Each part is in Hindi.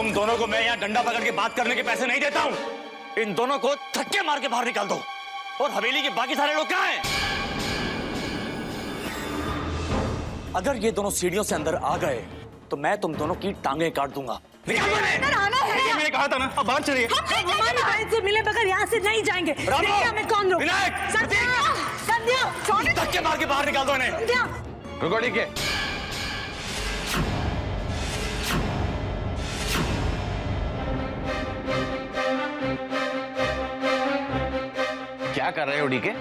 तुम दोनों को मैं यहाँ डंडा पकड़ के बात करने के पैसे नहीं देता हूँ। इन दोनों को धक्के मार के बाहर निकाल दो। और हवेली के बाकी सारे लोग कहाँ हैं? अगर ये दोनों सीढ़ियों से अंदर आ गए तो मैं तुम दोनों की टांगे काट दूंगा। मैंने कहा था ना, अब बाहर चलिए। हमारी बहन से मिले बगैर यहाँ से नहीं जाएंगे। हमें कौन रोक? धक्के मार के बाहर निकाल दो इन्हें। रुको, ठीक है। क्या कर रहे हो डीके?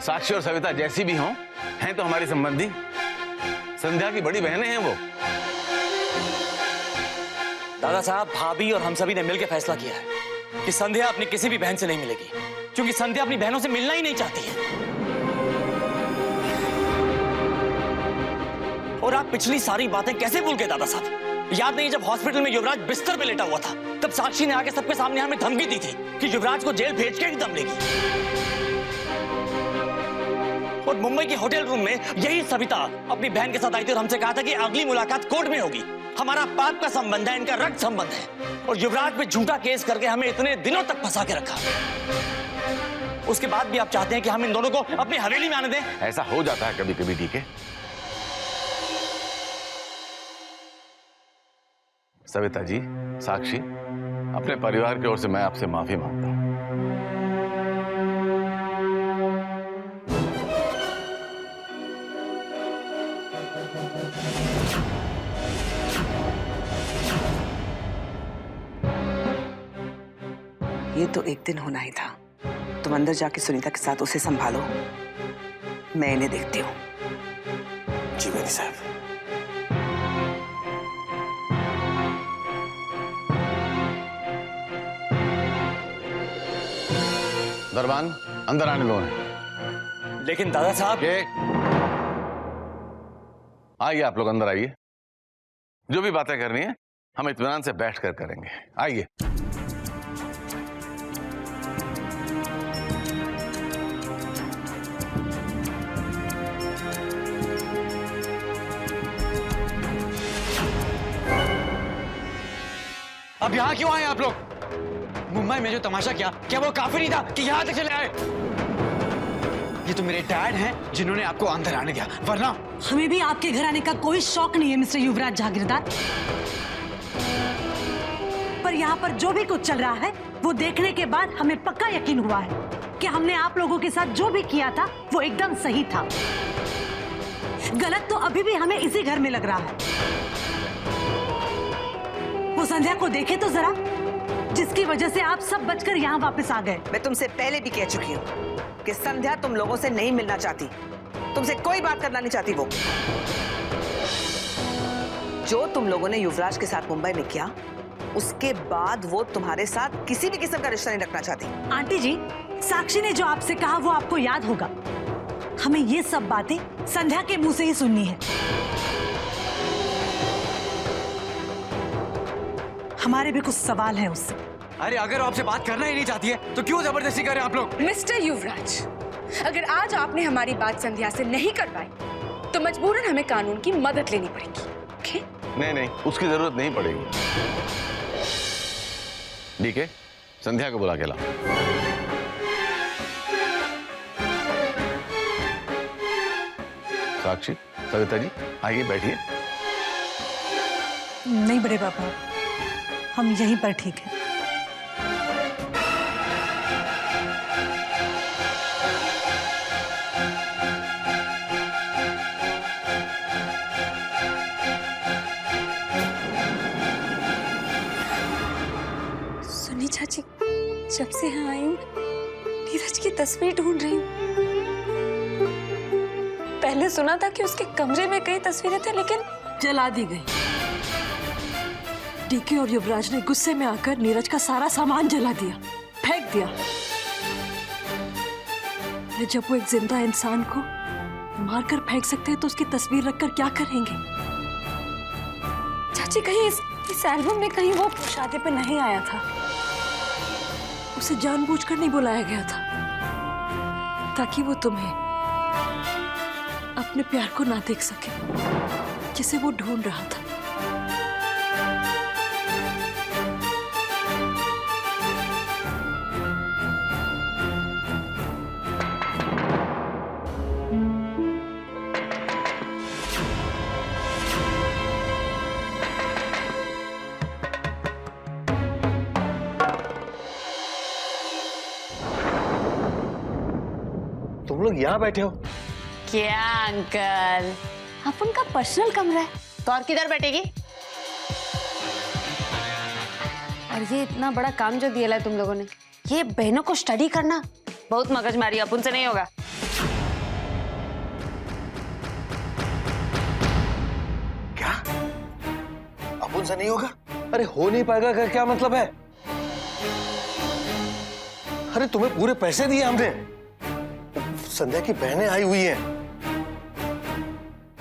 साक्षी और सविता जैसी भी हों, हैं तो हमारी संबंधी। संध्या की बड़ी बहनें हैं वो। दादा साहब, भाभी और हम सभी ने मिलकर फैसला किया है कि संध्या अपनी किसी भी बहन से नहीं मिलेगी, क्योंकि संध्या अपनी बहनों से मिलना ही नहीं चाहती है। और आप पिछली सारी बातें कैसे भूल गए दादा साहब? याद नहीं, जब हॉस्पिटल में युवराज बिस्तर पे लेटा हुआ था तब साक्षी ने आके सबके सामने हमें धमकी दी थी कि युवराज को जेल भेज के ही दम लेगी। और मुंबई के होटल रूम में यही सविता अपनी बहन के साथ आई थी और हमसे कहा था कि अगली मुलाकात कोर्ट में होगी। हमारा पाप का संबंध है, इनका रक्त संबंध है। और युवराज पे झूठा केस करके हमें इतने दिनों तक फंसा के रखा। उसके बाद भी आप चाहते हैं कि हम इन दोनों को अपनी हवेली में आने दें? ऐसा हो जाता है कभी कभी डीके। सविता जी, साक्षी, अपने परिवार की ओर से मैं आपसे माफी मांगता हूं। ये तो एक दिन होना ही था। तुम अंदर जाके सुनीता के साथ उसे संभालो, मैं इन्हें देखती हूँ। जी मेरी साहब। दरबान, अंदर आने दो। लेकिन दादा साहब, आइए आप लोग अंदर आइए। जो भी बातें करनी है हम इत्मीनान से बैठकर करेंगे। आइए। अब यहाँ क्यों आए आप लोग? मुंबई में जो तमाशा किया, क्या वो काफी नहीं था कि यहाँ तक चले आए? ये तो मेरे डैड हैं जिन्होंने आपको अंदर आने दिया, वरना हमें भी आपके घर आने का कोई शौक नहीं है मिस्टर युवराज जागीरदार। पर यहाँ पर जो भी कुछ चल रहा है वो देखने के बाद हमें पक्का यकीन हुआ है कि हमने आप लोगों के साथ जो भी किया था वो एकदम सही था। गलत तो अभी भी हमें इसी घर में लग रहा है। वो संध्या को देखे तो जरा, जिसकी वजह से आप सब बचकर यहाँ वापस आ गए। मैं तुमसे पहले भी कह चुकी हूँ कि संध्या तुम लोगों से नहीं मिलना चाहती, तुमसे कोई बात करना नहीं चाहती। वो जो तुम लोगों ने युवराज के साथ मुंबई में किया, उसके बाद वो तुम्हारे साथ किसी भी किस्म का रिश्ता नहीं रखना चाहती। आंटी जी, साक्षी ने जो आपसे कहा वो आपको याद होगा। हमें ये सब बातें संध्या के मुंह से ही सुननी है। हमारे भी कुछ सवाल हैं उससे। अरे अगर वो आपसे बात करना ही नहीं चाहती है तो क्यों जबरदस्ती कर रहे हैं आप लोग? मिस्टर युवराज, अगर आज आपने हमारी बात संध्या से नहीं कर पाई तो मजबूरन हमें कानून की मदद लेनी पड़ेगी। ओके? नहीं, उसकी जरूरत नहीं पड़ेगी। डीके, संध्या को बुला के लाओ। साक्षी, सविता जी, आइए बैठिए। नहीं बड़े पापा, हम यहीं पर ठीक है। सुनी चाची, जब से यहाँ आई हूँ नीरज की तस्वीर ढूंढ रही हूँ। पहले सुना था कि उसके कमरे में कई तस्वीरें थी, लेकिन जला दी गई। डीके और युवराज ने गुस्से में आकर नीरज का सारा सामान जला दिया, फेंक दिया। जब वो एक जिंदा इंसान को मारकर फेंक सकते हैं तो उसकी तस्वीर रखकर क्या करेंगे? चाची, कहीं इस एल्बम में कहीं वो शादी पे नहीं आया था? उसे जानबूझकर नहीं बुलाया गया था ताकि वो तुम्हें अपने प्यार को ना देख सके जिसे वो ढूंढ रहा था। तुम लोग यहाँ बैठे हो? क्या अंकल, आप उनका पर्सनल कमरा है तो और किधर बैठेगी? और ये इतना बड़ा काम जो दिया है तुम लोगों ने, ये बहनों को स्टडी करना, बहुत मगजमारी, अपन से नहीं होगा। क्या? अपन से नहीं होगा? अरे हो नहीं पाएगा का क्या मतलब है? अरे तुम्हें पूरे पैसे दिए हमने। संध्या की बहनें आई हुई हैं,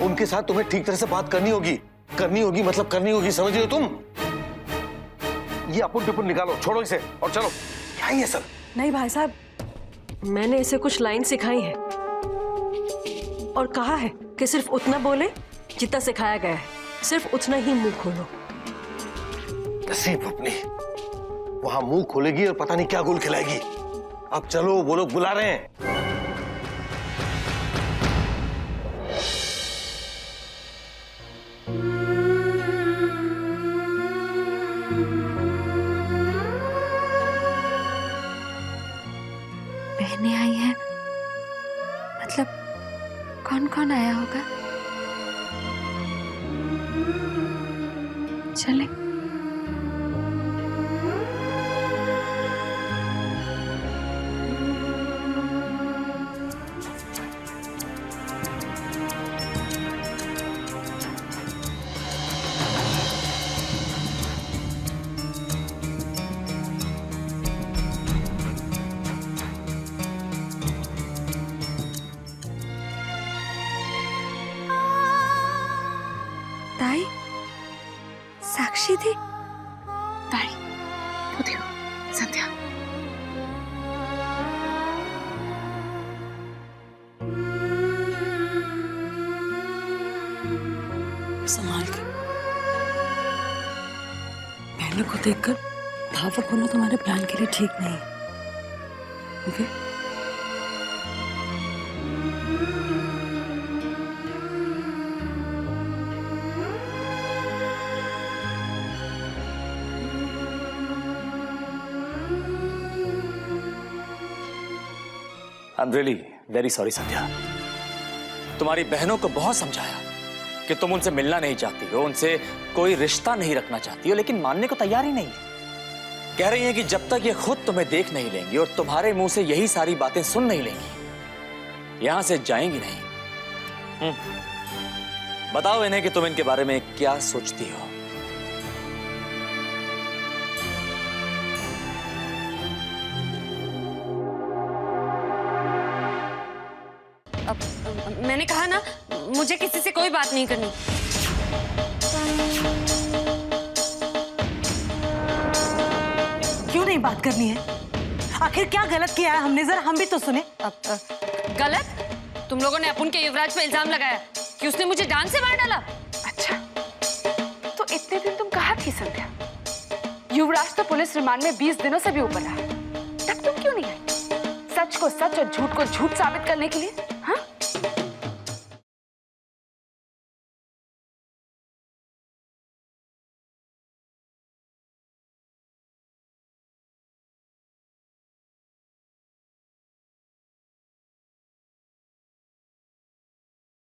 उनके साथ तुम्हें ठीक तरह से बात करनी होगी मतलब करनी होगी, समझ रहे हो तुम? ये अपन टिपुन निकालो, छोड़ो इसे और चलो। क्या ये सब? नहीं भाई साहब, मैंने इसे कुछ लाइन सिखाई है और कहा है कि सिर्फ उतना बोले जितना सिखाया गया है, सिर्फ उतना ही मुंह खोलो। नसीब अपनी, वहां मुंह खोलेगी और पता नहीं क्या गुल खिलाएगी। अब चलो, वो लोग बुला रहे हैं। बहनें आई हैं, मतलब कौन कौन आया होगा? चले। ताई, साक्षी थी। ताई, वो देखो, संध्या। संभाल के। बहनों को देखकर भावुक होना तुम्हारे प्लान के लिए ठीक नहीं है, okay? I am really very sorry Sandhya. तुम्हारी बहनों को बहुत समझाया कि तुम उनसे मिलना नहीं चाहती हो, उनसे कोई रिश्ता नहीं रखना चाहती हो, लेकिन मानने को तैयार ही नहीं। कह रही हैं कि जब तक ये खुद तुम्हें देख नहीं लेंगी और तुम्हारे मुंह से यही सारी बातें सुन नहीं लेंगी, यहां से जाएंगी नहीं। बताओ इन्हें कि तुम इनके बारे में क्या सोचती हो। मैंने कहा ना, मुझे किसी से कोई बात नहीं करनी। क्यों नहीं बात करनी है? आखिर क्या गलत किया है हमने, जरा हम भी तो सुने। गलत? तुम लोगों ने अपुन के युवराज पे इल्जाम लगाया कि उसने मुझे जान से मार डाला। अच्छा, तो इतने दिन तुम कहाँ थी संध्या? युवराज तो पुलिस रिमांड में 20 दिनों से भी ऊपर रहा, तब तुम क्यों नहीं आई? सच को सच और झूठ को झूठ साबित करने के लिए